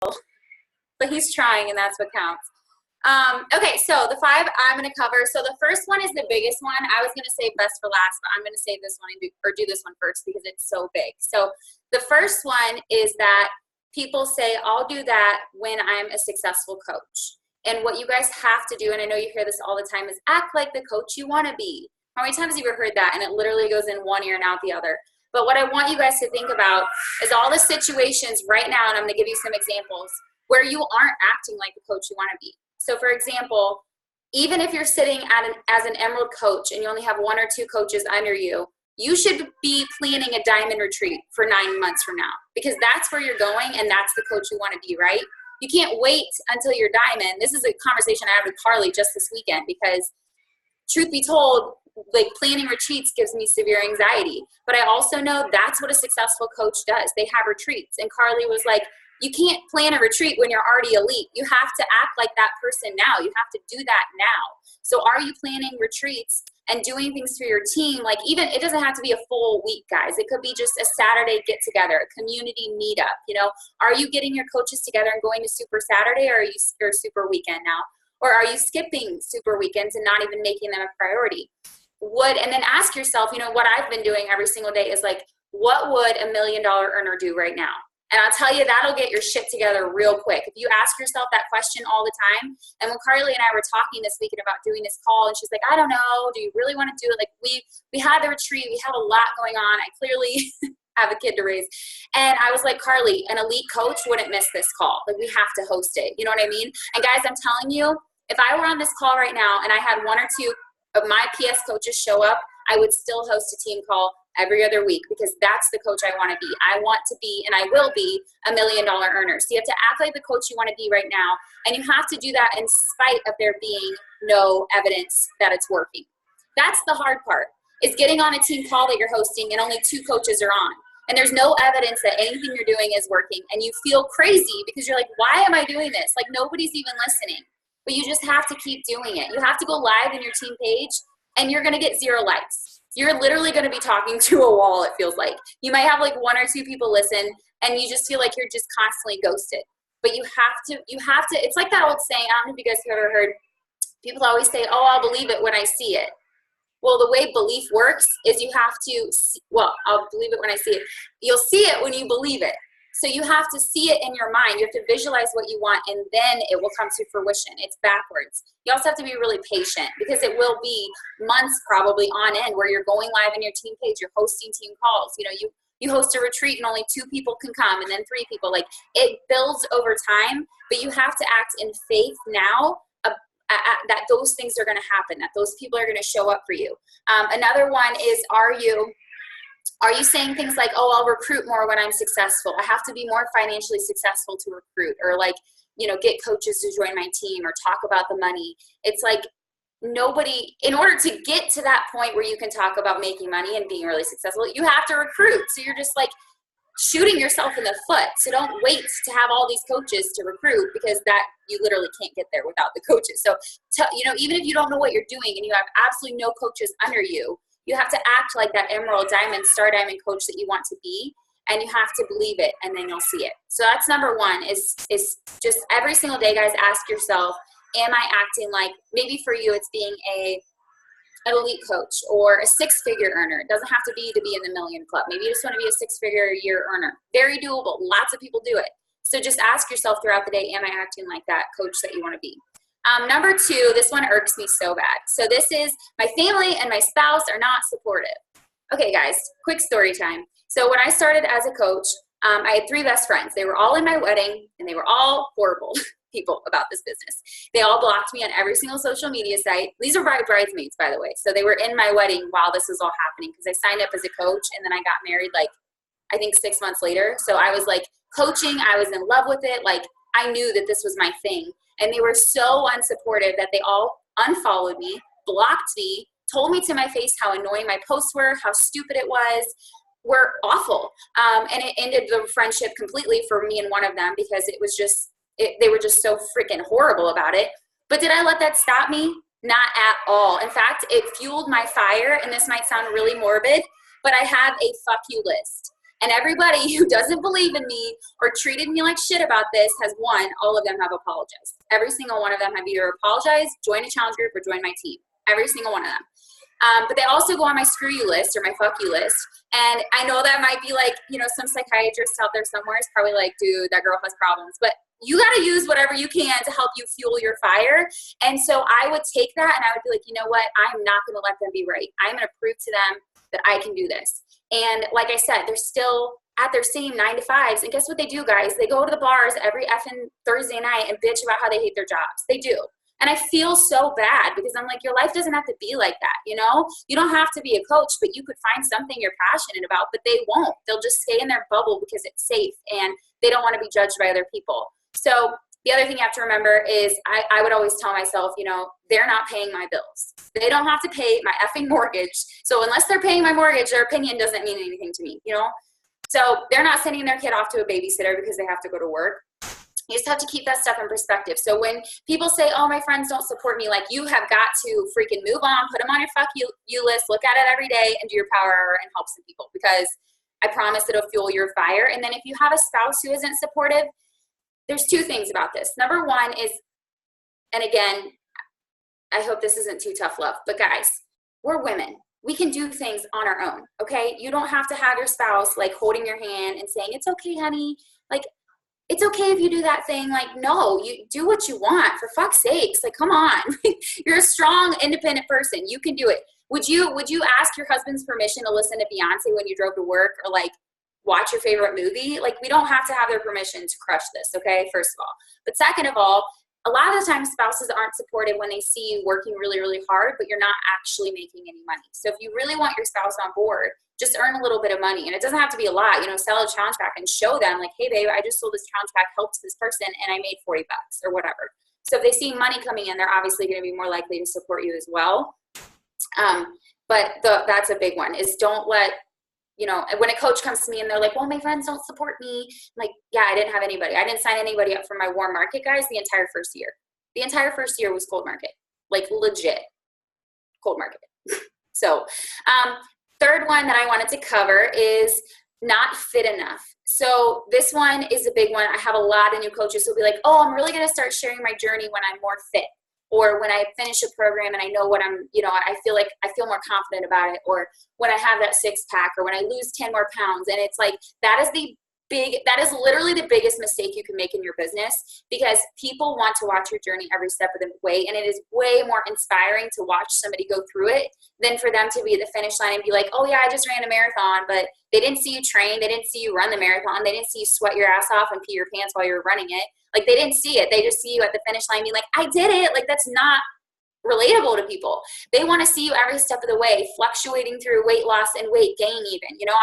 but he's trying, and that's what counts. Okay, so the 5 I'm going to cover. So the first one is the biggest one. I was going to save best for last, but I'm going to save this one or do this one first because it's so big. So the first one is that people say, I'll do that when I'm a successful coach. And what you guys have to do, and I know you hear this all the time, is act like the coach you want to be. How many times have you ever heard that? And it literally goes in one ear and out the other. But what I want you guys to think about is all the situations right now, and I'm going to give you some examples, where you aren't acting like the coach you want to be. So for example, even if you're sitting as an Emerald coach and you only have 1 or 2 coaches under you, you should be planning a diamond retreat for 9 months from now, because that's where you're going and that's the coach you want to be, right? You can't wait until you're diamond. This is a conversation I had with Carly just this weekend, because truth be told, like, planning retreats gives me severe anxiety. But I also know that's what a successful coach does. They have retreats. And Carly was like, you can't plan a retreat when you're already elite. You have to act like that person now. You have to do that now. So are you planning retreats and doing things for your team? Like, even, it doesn't have to be a full week, guys. It could be just a Saturday get together, a community meetup. You know, are you getting your coaches together and going to Super Saturday, or are you Super Weekend now? Or are you skipping Super Weekends and not even making them a priority? And then ask yourself, you know, what I've been doing every single day is like, what would $1 million earner do right now? And I'll tell you, that'll get your shit together real quick. If you ask yourself that question all the time. And when Carly and I were talking this weekend about doing this call, and she's like, I don't know, do you really want to do it? Like, we had the retreat, we have a lot going on. I clearly have a kid to raise. And I was like, Carly, an elite coach wouldn't miss this call. Like, we have to host it. You know what I mean? And guys, I'm telling you, if I were on this call right now and I had 1 or 2 of my PS coaches show up, I would still host a team call every other week, because that's the coach I want to be. I want to be, and I will be, $1 million earner. So you have to act like the coach you want to be right now. And you have to do that in spite of there being no evidence that it's working. That's the hard part, is getting on a team call that you're hosting and only 2 coaches are on. And there's no evidence that anything you're doing is working. And you feel crazy because you're like, why am I doing this? Like, nobody's even listening. But you just have to keep doing it. You have to go live in your team page, and you're going to get 0 likes. You're literally going to be talking to a wall, it feels like. You might have like 1 or 2 people listen, and you just feel like you're just constantly ghosted. But you have to, it's like that old saying, I don't know if you guys have ever heard, people always say, oh, I'll believe it when I see it. Well, the way belief works is you have to, I'll believe it when I see it. You'll see it when you believe it. So you have to see it in your mind. You have to visualize what you want, and then it will come to fruition. It's backwards. You also have to be really patient, because it will be months probably on end where you're going live in your team page, you're hosting team calls. You know, you host a retreat and only 2 people can come, and then 3 people. Like, it builds over time, but you have to act in faith now that those things are going to happen, that those people are going to show up for you. Another one is, are you saying things like, oh, I'll recruit more when I'm successful. I have to be more financially successful to recruit, or like, you know, get coaches to join my team, or talk about the money. It's like, nobody, in order to get to that point where you can talk about making money and being really successful, you have to recruit. So you're just like shooting yourself in the foot. So don't wait to have all these coaches to recruit, because that you literally can't get there without the coaches. So, you know, even if you don't know what you're doing and you have absolutely no coaches under you, you have to act like that emerald, diamond, star diamond coach that you want to be, and you have to believe it, and then you'll see it. So that's number 1, is just every single day, guys, ask yourself, am I acting like, maybe for you it's being an elite coach or a 6-figure earner. It doesn't have to be in the million club. Maybe you just want to be a 6-figure a year earner. Very doable. Lots of people do it. So just ask yourself throughout the day, am I acting like that coach that you want to be? Number 2, this one irks me so bad. So this is, my family and my spouse are not supportive. Okay, guys, quick story time. So when I started as a coach, I had 3 best friends. They were all in my wedding, and they were all horrible people about this business. They all blocked me on every single social media site. These are bridesmaids, by the way. So they were in my wedding while this was all happening, because I signed up as a coach, and then I got married like, I think 6 months later. So I was like coaching. I was in love with it. Like, I knew that this was my thing. And they were so unsupportive that they all unfollowed me, blocked me, told me to my face how annoying my posts were, how stupid it was, were awful. And it ended the friendship completely for me and one of them, because it was just, they were just so freaking horrible about it. But did I let that stop me? Not at all. In fact, it fueled my fire, and this might sound really morbid, but I had a fuck you list. And everybody who doesn't believe in me or treated me like shit about this has won. All of them have apologized. Every single one of them have either apologized, joined a challenge group, or joined my team. Every single one of them. But they also go on my screw you list or my fuck you list. And I know that might be like, you know, some psychiatrist out there somewhere is probably like, dude, that girl has problems. But you got to use whatever you can to help you fuel your fire. And so I would take that and I would be like, you know what? I'm not going to let them be right. I'm going to prove to them that I can do this. And like I said, they're still at their same 9 to 5s. And guess what they do, guys? They go to the bars every effing Thursday night and bitch about how they hate their jobs. They do. And I feel so bad because I'm like, your life doesn't have to be like that, you know? You don't have to be a coach, but you could find something you're passionate about, but they won't. They'll just stay in their bubble because it's safe and they don't want to be judged by other people. So the other thing you have to remember is I would always tell myself, you know, they're not paying my bills. They don't have to pay my effing mortgage. So unless they're paying my mortgage, their opinion doesn't mean anything to me, you know? So they're not sending their kid off to a babysitter because they have to go to work. You just have to keep that stuff in perspective. So when people say, oh, my friends don't support me, like you have got to freaking move on, put them on your fuck you list, look at it every day and do your power hour and help some people because I promise it'll fuel your fire. And then if you have a spouse who isn't supportive, there's 2 things about this. Number 1 is, and again, I hope this isn't too tough love, but guys, we're women. We can do things on our own, okay? You don't have to have your spouse like holding your hand and saying, it's okay, honey. Like, it's okay if you do that thing. Like, no, you do what you want, for fuck's sakes. Like, come on. You're a strong, independent person. You can do it. Would you ask your husband's permission to listen to Beyonce when you drove to work or like watch your favorite movie? Like, we don't have to have their permission to crush this, okay? First of all. But second of all, a lot of the time spouses aren't supportive when they see you working really, really hard, but you're not actually making any money. So if you really want your spouse on board, just earn a little bit of money. And it doesn't have to be a lot, you know, sell a challenge pack and show them like, hey babe, I just sold this challenge pack, helped this person and I made $40 or whatever. So if they see money coming in, they're obviously going to be more likely to support you as well. That's a big one is don't let, you know, when a coach comes to me and they're like, well, my friends don't support me. I'm like, yeah, I didn't have anybody. I didn't sign anybody up for my warm market, guys, the entire first year. The entire first year was cold market, like legit cold market. So, third one that I wanted to cover is not fit enough. So this one is a big one. I have a lot of new coaches who will be like, oh, I'm really going to start sharing my journey when I'm more fit. Or when I finish a program and I know what I'm, you know, I feel more confident about it. Or when I have that 6-pack or when I lose 10 more pounds. And it's like, that is literally the biggest mistake you can make in your business because people want to watch your journey every step of the way. And it is way more inspiring to watch somebody go through it than for them to be at the finish line and be like, oh yeah, I just ran a marathon, but they didn't see you train. They didn't see you run the marathon. They didn't see you sweat your ass off and pee your pants while you were running it. Like they didn't see it. They just see you at the finish line being like, I did it. Like that's not relatable to people. They want to see you every step of the way, fluctuating through weight loss and weight gain even. You know,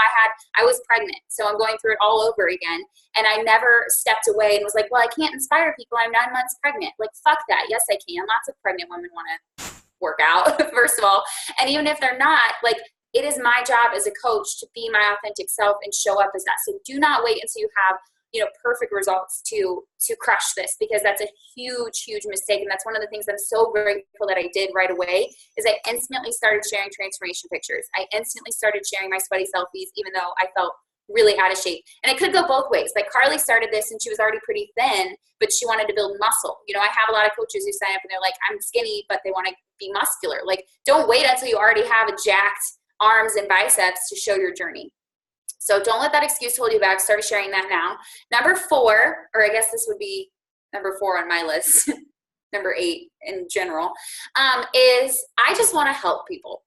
I was pregnant, so I'm going through it all over again. And I never stepped away and was like, well, I can't inspire people. I'm 9 months pregnant. Like, fuck that. Yes, I can. Lots of pregnant women want to work out, first of all. And even if they're not, like, it is my job as a coach to be my authentic self and show up as that. So do not wait until you have, you know, perfect results to crush this, because that's a huge, huge mistake. And that's one of the things I'm so grateful that I did right away is I instantly started sharing transformation pictures. I instantly started sharing my sweaty selfies, even though I felt really out of shape. And it could go both ways. Like Carly started this and she was already pretty thin, but she wanted to build muscle. You know, I have a lot of coaches who sign up and they're like, I'm skinny, but they want to be muscular. Like, don't wait until you already have a jacked arms and biceps to show your journey. So don't let that excuse hold you back. Start sharing that now. Number 4, or I guess this would be number 4 on my list, number 8 in general, is I just want to help people.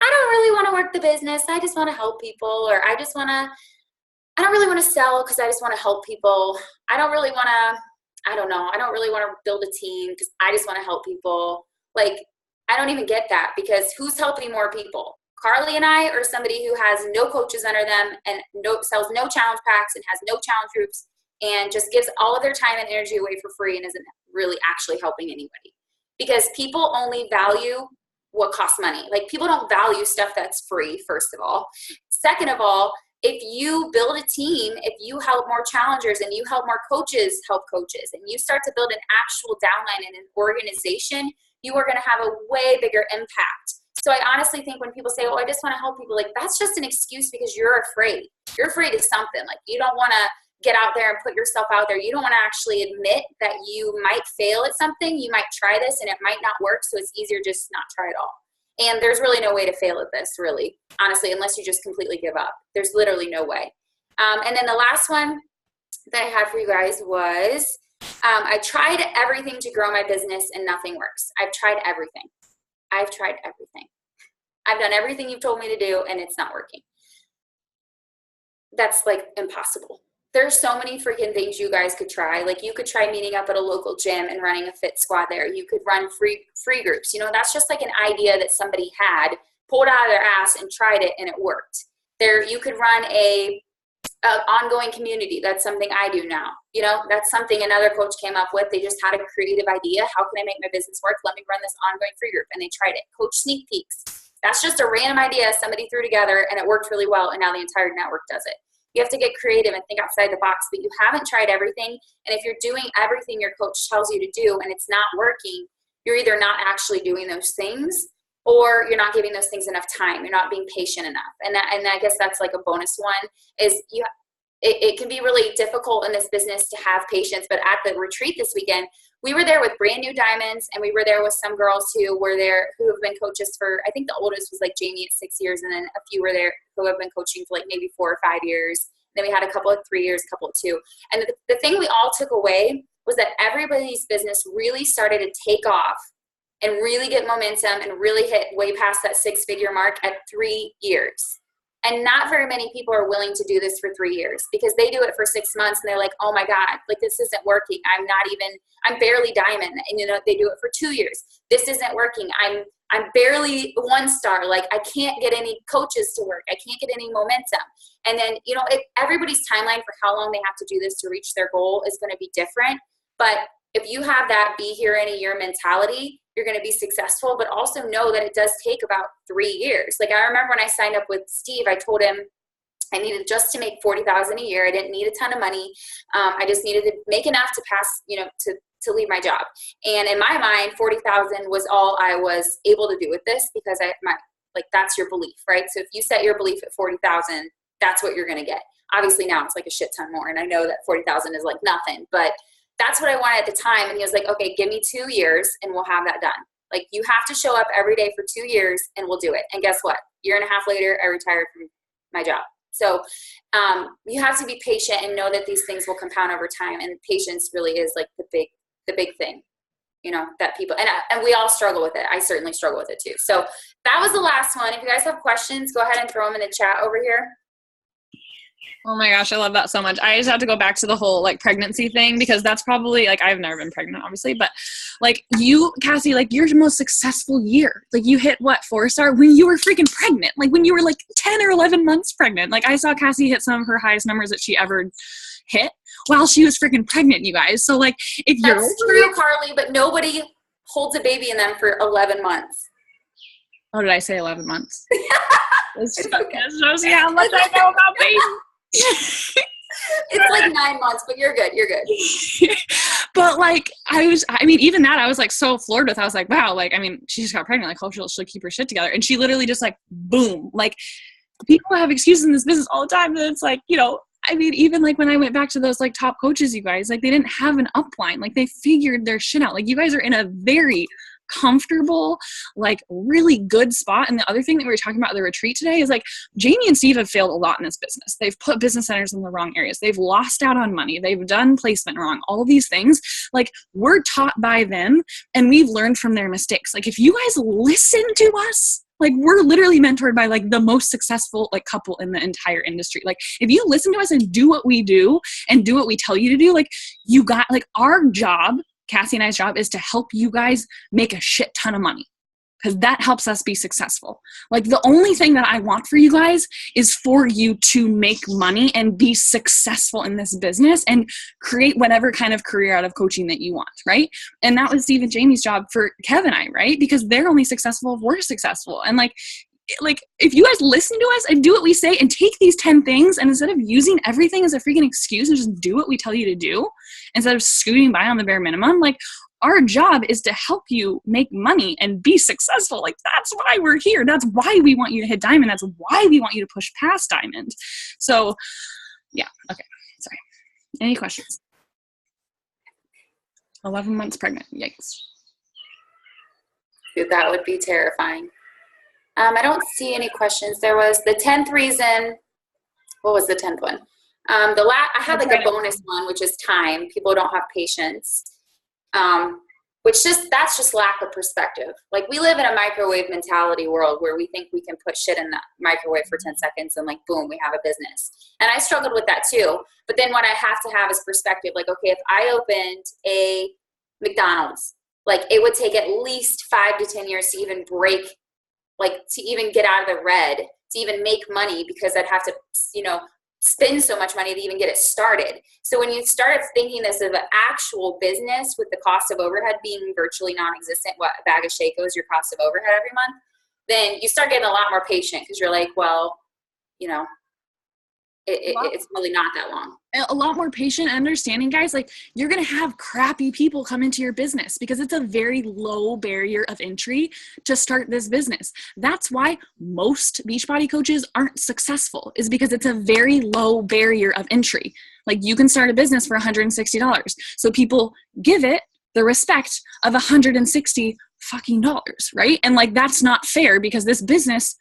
I don't really want to work the business. I just want to help people. Or I don't really want to sell because I just want to help people. I don't really want to build a team because I just want to help people. Like, I don't even get that, because who's helping more people? Carly and I, or somebody who has no coaches under them and sells no challenge packs and has no challenge groups and just gives all of their time and energy away for free and isn't really actually helping anybody? Because people only value what costs money. Like, people don't value stuff that's free, first of all. Second of all, if you build a team, if you help more challengers and you help more coaches help coaches, and you start to build an actual downline and an organization, you are going to have a way bigger impact. So I honestly think when people say, oh, I just want to help people, like that's just an excuse because you're afraid. You're afraid of something. Like you don't want to get out there and put yourself out there. You don't want to actually admit that you might fail at something. You might try this and it might not work. So it's easier just not try at all. And there's really no way to fail at this, really, honestly, unless you just completely give up. There's literally no way. And then the last one that I had for you guys was I tried everything to grow my business and nothing works. I've tried everything. I've tried everything. I've done everything you've told me to do and it's not working. That's like impossible. There's so many freaking things you guys could try. Like you could try meeting up at a local gym and running a fit squad there. You could run free groups. You know, that's just like an idea that somebody had, pulled out of their ass and tried it and it worked. There, you could run a ongoing community. That's something I do now. You know, that's something another coach came up with. They just had a creative idea. How can I make my business work? Let me run this ongoing free group. And they tried it. Coach Sneak Peeks. That's just a random idea somebody threw together and it worked really well. And now the entire network does it. You have to get creative and think outside the box, but you haven't tried everything. And if you're doing everything your coach tells you to do and it's not working, you're either not actually doing those things or you're not giving those things enough time. You're not being patient enough. And I guess that's like a bonus one is it can be really difficult in this business to have patience. But at the retreat this weekend, we were there with brand new diamonds and we were there with some girls who were there who have been coaches for, I think the oldest was like Jamie at 6 years. And then a few were there who have been coaching for like maybe 4 or 5 years. Then we had a couple of 3 years, a couple of 2. And the thing we all took away was that everybody's business really started to take off and really get momentum and really hit way past that 6-figure mark at 3 years. And not very many people are willing to do this for 3 years because they do it for 6 months and they're like, oh my God, like this isn't working. I'm barely diamond. And you know, they do it for 2 years. This isn't working. I'm barely 1 star. Like I can't get any coaches to work. I can't get any momentum. And then, you know, everybody's timeline for how long they have to do this to reach their goal is going to be different. But if you have that be here in a year mentality, you're going to be successful, but also know that it does take about 3 years. Like I remember when I signed up with Steve, I told him I needed just to make $40,000 a year. I didn't need a ton of money. I just needed to make enough to pass, you know, to leave my job. And in my mind, 40,000 was all I was able to do with this because that's your belief, right? So if you set your belief at 40,000, that's what you're going to get. Obviously now it's like a shit ton more. And I know that 40,000 is like nothing, but that's what I wanted at the time. And he was like, okay, give me 2 years and we'll have that done. Like you have to show up every day for 2 years and we'll do it. And guess what? 1.5 years later, I retired from my job. So you have to be patient and know that these things will compound over time. And patience really is like the big thing, you know, that people, and we all struggle with it. I certainly struggle with it too. So that was the last one. If you guys have questions, go ahead and throw them in the chat over here. Oh my gosh, I love that so much. I just have to go back to the whole like pregnancy thing because that's probably like, I've never been pregnant obviously, but like you, Cassie, like your most successful year, like you hit what 4-star when you were freaking pregnant, like when you were like 10 or 11 months pregnant. Like I saw Cassie hit some of her highest numbers that she ever hit while she was freaking pregnant, you guys. So like if you're true, Carly, but nobody holds a baby in them for 11 months. Oh, did I say 11 months? It shows you how much I know about babies. It's like 9 months, but you're good. You're good. But like, even that, I was like so floored with. I was like, wow, like, I mean, she just got pregnant. Like, hope she'll keep her shit together. And she literally just like, boom. Like, people have excuses in this business all the time. And it's like, you know, I mean, even like when I went back to those like top coaches, you guys, like they didn't have an upline. Like they figured their shit out. Like you guys are in a very comfortable, like really good spot. And the other thing that we were talking about at the retreat today is like Jamie and Steve have failed a lot in this business. They've put business centers in the wrong areas. They've lost out on money. They've done placement wrong. All of these things, like we're taught by them and we've learned from their mistakes. Like if you guys listen to us, like we're literally mentored by like the most successful like couple in the entire industry. Like if you listen to us and do what we do and do what we tell you to do, like you got like our job, Cassie and I's job is to help you guys make a shit ton of money because that helps us be successful. Like the only thing that I want for you guys is for you to make money and be successful in this business and create whatever kind of career out of coaching that you want, right? And that was Steve and Jamie's job for Kev and I, right? Because they're only successful if we're successful. And like if you guys listen to us and do what we say and take these 10 things and instead of using everything as a freaking excuse and just do what we tell you to do instead of scooting by on the bare minimum, like Our job is to help you make money and be successful. Like, that's why we're here. That's why we want you to hit diamond. That's why we want you to push past diamond. So yeah. Okay. Sorry. Any questions? 11 months pregnant. Yikes. Dude, that would be terrifying. I don't see any questions. There was the 10th reason. What was the 10th one? I had like a bonus one, which is time. People don't have patience. That's just lack of perspective. Like, we live in a microwave mentality world where we think we can put shit in the microwave for 10 seconds and like, boom, we have a business. And I struggled with that too. But then what I have to have is perspective. Like, okay, if I opened a McDonald's, like, it would take at least 5 to 10 years to even break, like, to even get out of the red, to even make money, because I'd have to, spend so much money to even get it started. So when you start thinking this of an actual business with the cost of overhead being virtually non-existent, what, a bag of Shaco is your cost of overhead every month, then you start getting a lot more patient, because you're like, well, it's really not that long. A lot more patient and understanding, guys. Like, you're going to have crappy people come into your business because it's a very low barrier of entry to start this business. That's why most Beachbody coaches aren't successful, is because it's a very low barrier of entry. Like, you can start a business for $160. So people give it the respect of $160 fucking dollars, right? And like, that's not fair, because this business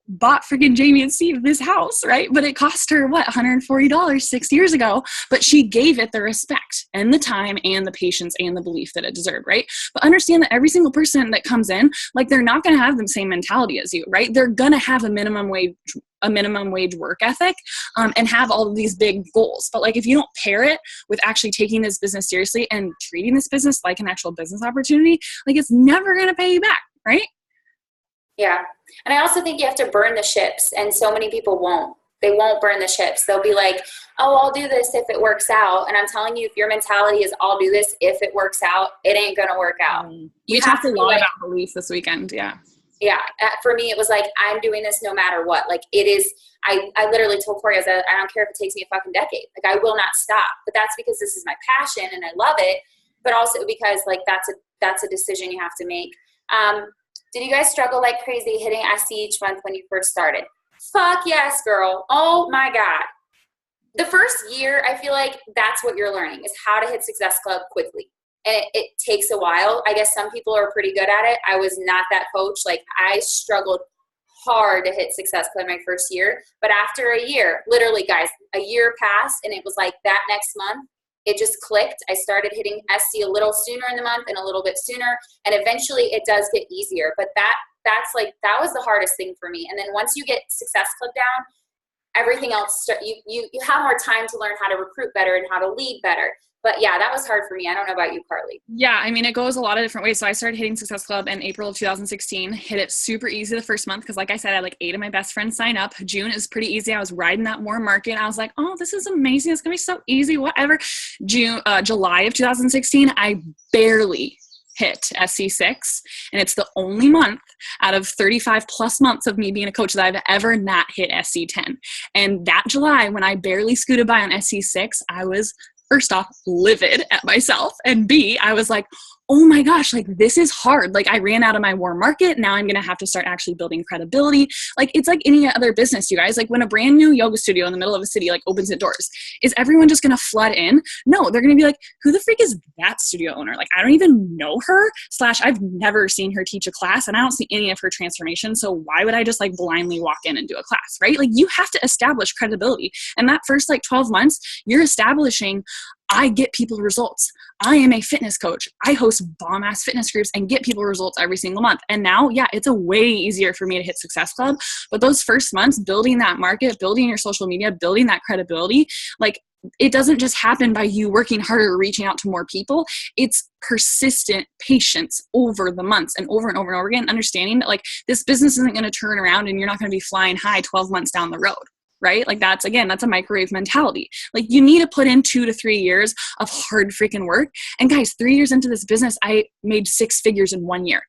bought freaking Jamie and Steve this house, right? But it cost her $140 6 years ago, but she gave it the respect and the time and the patience and the belief that it deserved, right? But understand that every single person that comes in, like, they're not going to have the same mentality as you, right? They're going to have a minimum wage work ethic, and have all of these big goals. But like, if you don't pair it with actually taking this business seriously and treating this business like an actual business opportunity, like, it's never going to pay you back, right? Yeah. And I also think you have to burn the ships, and so many people won't. They won't burn the ships. They'll be like, oh, I'll do this if it works out. And I'm telling you, if your mentality is I'll do this if it works out, it ain't going to work out. We talked a lot about beliefs this weekend. Yeah. Yeah. For me, it was like, I'm doing this no matter what. Like, it is, I literally told Corey, I don't care if it takes me a fucking decade. Like, I will not stop. But that's because this is my passion and I love it. But also because, like, that's a decision you have to make. Did you guys struggle like crazy hitting SC each month when you first started? Fuck yes, girl. Oh my God. The first year, I feel like that's what you're learning, is how to hit Success Club quickly. And it takes a while. I guess some people are pretty good at it. I was not that coach. Like, I struggled hard to hit Success Club my first year. But after a year, literally, guys, a year passed, and it was like that next month, it just clicked. I started hitting SC a little sooner in the month and a little bit sooner. And eventually it does get easier. But that was the hardest thing for me. And then once you get Success Club down, everything else, you have more time to learn how to recruit better and how to lead better. But yeah, that was hard for me. I don't know about you, Carly. Yeah, I mean, it goes a lot of different ways. So I started hitting Success Club in April of 2016. Hit it super easy the first month because, like I said, I had like 8 of my best friends sign up. June is pretty easy. I was riding that warm market. I was like, oh, this is amazing. It's going to be so easy, whatever. July of 2016, I barely hit SC6, and it's the only month out of 35 plus months of me being a coach that I've ever not hit SC10. And that July, when I barely scooted by on SC6, I was, first off, livid at myself, and B, I was like, oh my gosh, like, this is hard. Like, I ran out of my warm market. Now I'm going to have to start actually building credibility. Like, it's like any other business, you guys. Like, when a brand new yoga studio in the middle of a city, like, opens its doors, is everyone just going to flood in? No, they're going to be like, who the freak is that studio owner? Like, I don't even know her, / I've never seen her teach a class, and I don't see any of her transformation. So why would I just like blindly walk in and do a class, right? Like, you have to establish credibility. And that first like 12 months, you're establishing, I get people results. I am a fitness coach. I host bomb-ass fitness groups and get people results every single month. And now, yeah, it's a way easier for me to hit Success Club. But those first months, building that market, building your social media, building that credibility, like, it doesn't just happen by you working harder, reaching out to more people. It's persistent patience over the months and over and over and over again, understanding that, like, this business isn't going to turn around and you're not going to be flying high 12 months down the road. Right? Like, that's a microwave mentality. Like, you need to put in 2 to 3 years of hard freaking work. And guys, 3 years into this business, I made 6 figures in 1 year.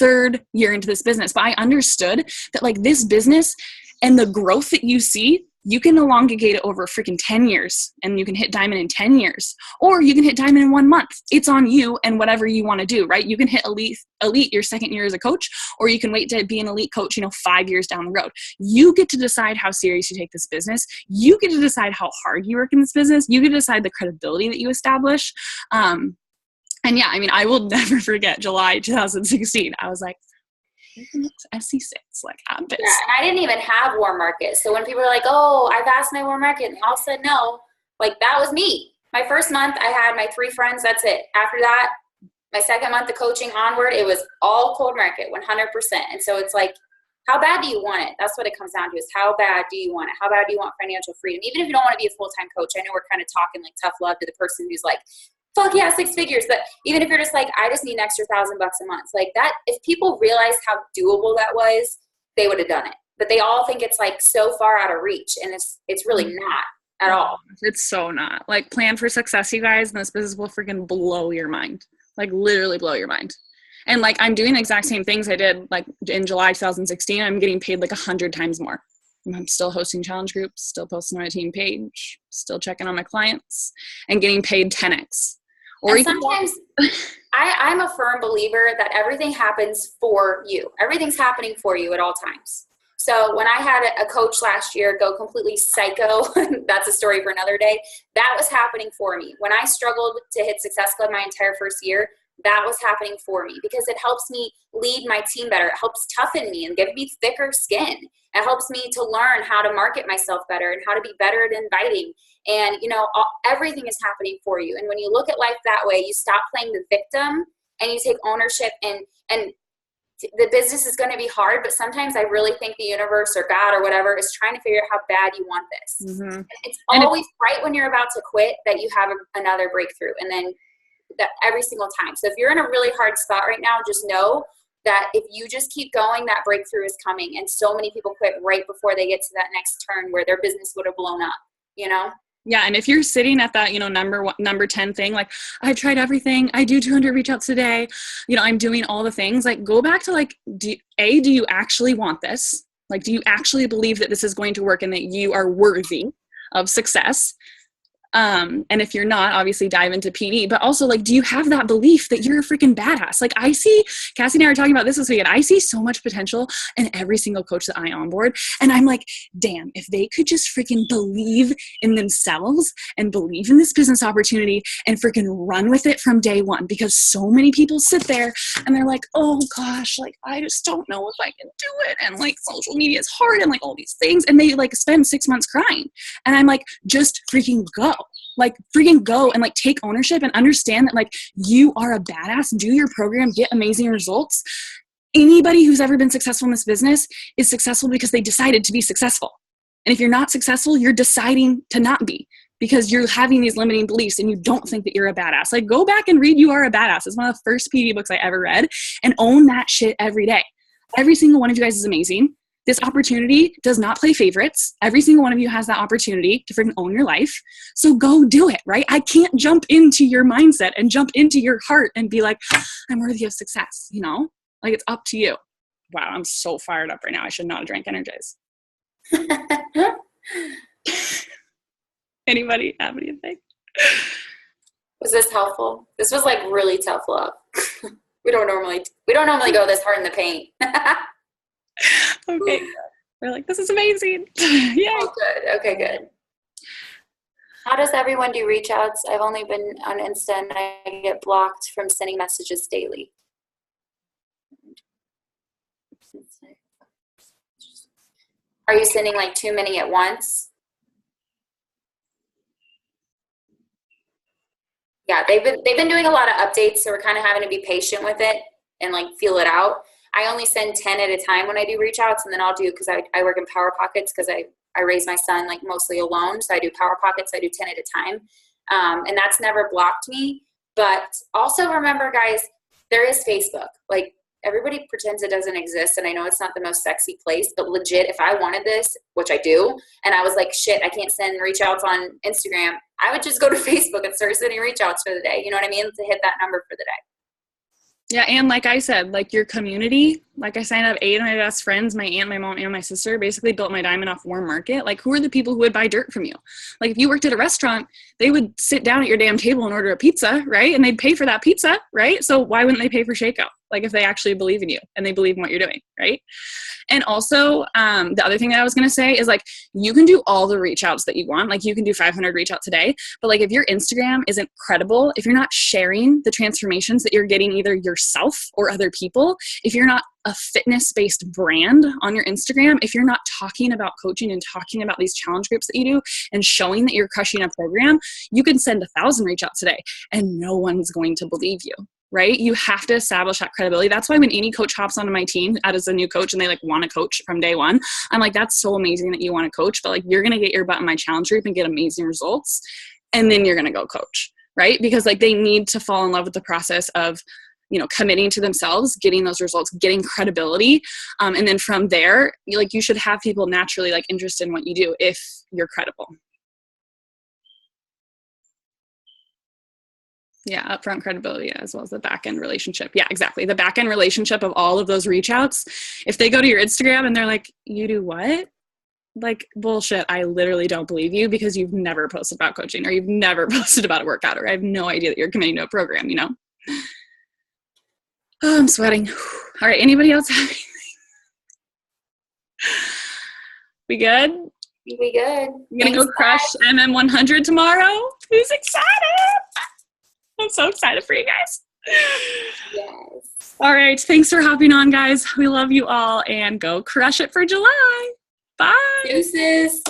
3rd year into this business. But I understood that, like, this business and the growth that you see you can elongate it over freaking 10 years and you can hit diamond in 10 years, or you can hit diamond in 1 month. It's on you and whatever you want to do, right? You can hit elite your second year as a coach, or you can wait to be an elite coach, 5 years down the road. You get to decide how serious you take this business. You get to decide how hard you work in this business. You get to decide the credibility that you establish. And yeah, I mean, I will never forget July 2016. I was like, SC6, like I'm pissed. Yeah, and I didn't even have warm markets. So when people are like, oh, I've asked my warm market, and they all said no, like that was me. My first month, I had my 3 friends. That's it. After that, my second month of coaching onward, it was all cold market, 100%. And so it's like, how bad do you want it? That's what it comes down to, is how bad do you want it? How bad do you want financial freedom? Even if you don't want to be a full-time coach, I know we're kind of talking like tough love to the person who's like, fuck yeah, 6 figures. But even if you're just like, I just need an extra $1,000 a month, like that, if people realized how doable that was, they would have done it. But they all think it's like so far out of reach, and it's really not at all. It's so not. Like, plan for success, you guys, and this business will freaking blow your mind. Like, literally blow your mind. And like, I'm doing the exact same things I did like in July 2016. I'm getting paid like 100 times more. I'm still hosting challenge groups, still posting on my team page, still checking on my clients, and getting paid 10x. Or and sometimes I'm a firm believer that everything happens for you. Everything's happening for you at all times. So when I had a coach last year go completely psycho, that's a story for another day, that was happening for me. When I struggled to hit Success Club my entire first year, that was happening for me, because it helps me lead my team better. It helps toughen me and give me thicker skin. It helps me to learn how to market myself better and how to be better at inviting. And, everything is happening for you. And when you look at life that way, you stop playing the victim and you take ownership, and the business is going to be hard, but sometimes I really think the universe or God or whatever is trying to figure out how bad you want this. Mm-hmm. It's always right when you're about to quit that you have another breakthrough, and then that every single time. So if you're in a really hard spot right now, just know that if you just keep going, that breakthrough is coming. And so many people quit right before they get to that next turn where their business would have blown up, Yeah. And if you're sitting at that, number 10 thing, like, I've tried everything. I do 200 reach outs a day. I'm doing all the things. Like, go back to like, do you actually want this? Like, do you actually believe that this is going to work and that you are worthy of success? And if you're not, obviously dive into PD, but also like, do you have that belief that you're a freaking badass? Like, I see, Cassie and I were talking about this weekend. I see so much potential in every single coach that I onboard. And I'm like, damn, if they could just freaking believe in themselves and believe in this business opportunity and freaking run with it from day one, because so many people sit there and they're like, oh gosh, like, I just don't know if I can do it. And like, social media is hard and like all these things. And they like spend 6 months crying. And I'm like, just freaking go. Like, freaking go and like take ownership and understand that like, you are a badass. Do your program, get amazing results. Anybody who's ever been successful in this business is successful because they decided to be successful. And if you're not successful, you're deciding to not be, because you're having these limiting beliefs and you don't think that you're a badass. Like, go back and read You Are a Badass. It's one of the first PD books I ever read, and own that shit every day. Every single one of you guys is amazing. This opportunity does not play favorites. Every single one of you has that opportunity to freaking own your life. So go do it, right? I can't jump into your mindset and jump into your heart and be like, I'm worthy of success, Like, it's up to you. Wow, I'm so fired up right now. I should not have drank Energize. Anybody have anything? Was this helpful? This was like really tough love. We don't normally go this hard in the paint. Okay. We're like, this is amazing. Yay. Oh, good. Okay, good. How does everyone do reach outs? I've only been on Insta and I get blocked from sending messages daily. Are you sending like too many at once? Yeah, they've been doing a lot of updates, so we're kind of having to be patient with it and like feel it out. I only send 10 at a time when I do reach outs, and then I'll do, because I work in Power Pockets because I raise my son like mostly alone. So I do Power Pockets, I do 10 at a time. And that's never blocked me. But also remember, guys, there is Facebook. Like, everybody pretends it doesn't exist. And I know it's not the most sexy place, but legit, if I wanted this, which I do, and I was like, shit, I can't send reach outs on Instagram, I would just go to Facebook and start sending reach outs for the day. You know what I mean? To hit that number for the day. Yeah, and like I said, like your community, like I signed up 8 of my best friends, my aunt, my mom, and my sister, basically built my diamond off warm market. Like, who are the people who would buy dirt from you? Like, if you worked at a restaurant, they would sit down at your damn table and order a pizza, right? And they'd pay for that pizza, right? So why wouldn't they pay for Shakeout? Like, if they actually believe in you and they believe in what you're doing, right? And also, the other thing that I was going to say is, like, you can do all the reach outs that you want. Like, you can do 500 reach outs today, but like, if your Instagram isn't credible, if you're not sharing the transformations that you're getting either yourself or other people, if you're not a fitness-based brand on your Instagram, if you're not talking about coaching and talking about these challenge groups that you do and showing that you're crushing a program, you can send 1,000 reach outs today and no one's going to believe you. Right? You have to establish that credibility. That's why when any coach hops onto my team as a new coach and they like want to coach from day one, I'm like, that's so amazing that you want to coach, but like, you're going to get your butt in my challenge group and get amazing results. And then you're going to go coach, right? Because like, they need to fall in love with the process of, you know, committing to themselves, getting those results, getting credibility. And then from there, you should have people naturally like interested in what you do if you're credible. Yeah, upfront credibility as well as the back end relationship. Yeah, exactly. The back end relationship of all of those reach outs. If they go to your Instagram and they're like, you do what? Like, bullshit. I literally don't believe you because you've never posted about coaching or you've never posted about a workout or I have no idea that you're committing to a program, you know? Oh, I'm sweating. All right. Anybody else have anything? We good? We good. You're going to go crush MM100 tomorrow? Who's excited? I'm so excited for you guys. Yes. All right. Thanks for hopping on, guys. We love you all and go crush it for July. Bye. Deuces.